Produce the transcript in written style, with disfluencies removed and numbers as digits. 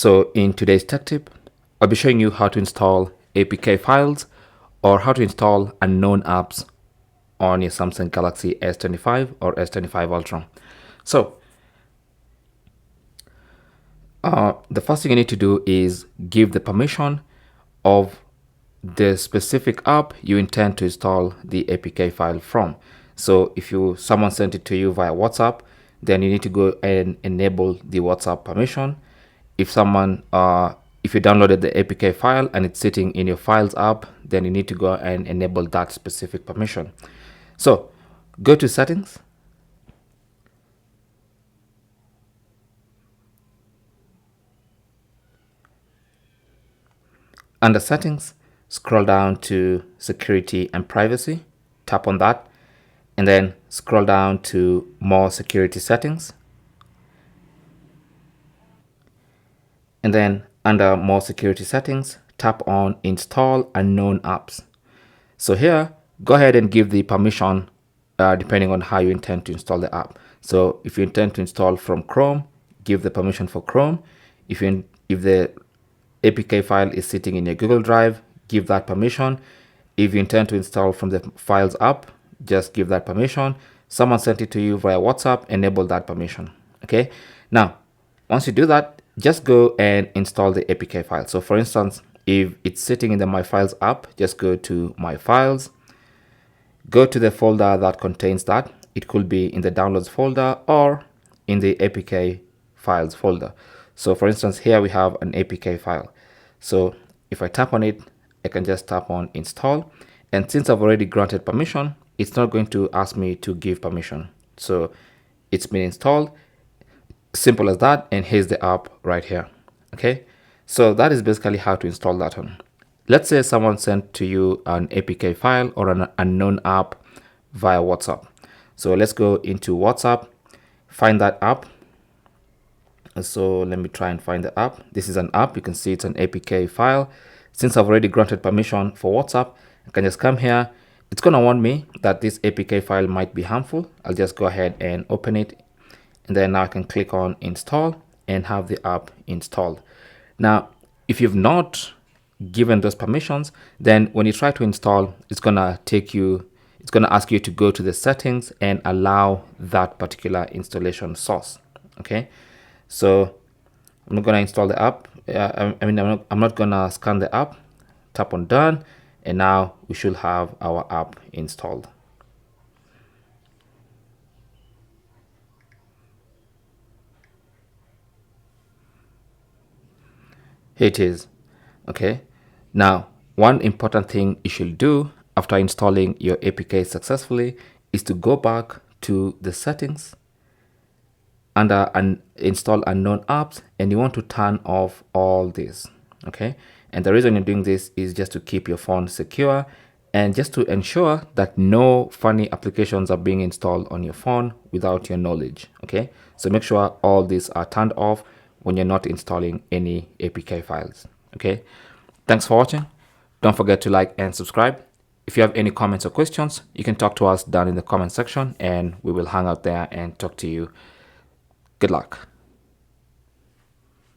So in today's tech tip, I'll be showing you how to install APK files or how to install unknown apps on your Samsung Galaxy S25 or S25 Ultra. So the first thing you need to do is give the permission of the specific app you intend to install the APK file from. So if someone sent it to you via WhatsApp, then you need to go and enable the WhatsApp permission. If if you downloaded the APK file and it's sitting in your Files app, then you need to go and enable that specific permission. So go to Settings. Under Settings, scroll down to Security and Privacy, tap on that, and then scroll down to More Security Settings. And then under More Security Settings, tap on Install Unknown Apps. So here, go ahead and give the permission depending on how you intend to install the app. So if you intend to install from Chrome, give the permission for Chrome. If the APK file is sitting in your Google Drive, give that permission. If you intend to install from the Files app, just give that permission. Someone sent it to you via WhatsApp, enable that permission. Okay. Now, once you do that, just go and install the APK file. So for instance, if it's sitting in the My Files app, just go to My Files, go to the folder that contains that. It could be in the Downloads folder or in the APK files folder. So for instance, here we have an APK file. So if I tap on it, I can just tap on Install. And since I've already granted permission, it's not going to ask me to give permission. So it's been installed. Simple as that. And here's the app right here. Okay. So that is basically how to install that one. Let's say someone sent to you an APK file or an unknown app via WhatsApp. So let's go into WhatsApp, find that app. So let me try and find the app. This is an app. You can see it's an APK file. Since I've already granted permission for WhatsApp, I can just come here. It's going to warn me that this APK file might be harmful. I'll just go ahead and open it. And then now I can click on Install and have the app installed. Now, if you've not given those permissions, then when you try to install, it's going to ask you to go to the settings and allow that particular installation source. Okay. So I'm not going to install the app. I'm not going to scan the app. Tap on Done. And now we should have our app installed. Here it is. Okay. Now, one important thing you should do after installing your APK successfully is to go back to the settings under Install Unknown Apps, and you want to turn off all this. Okay. And the reason you're doing this is just to keep your phone secure and just to ensure that no funny applications are being installed on your phone without your knowledge. Okay. So make sure all these are turned off when you're not installing any APK files. Okay. Thanks for watching. Don't forget to like and subscribe. If you have any comments or questions, you can talk to us down in the comment section and we will hang out there and talk to you. Good luck.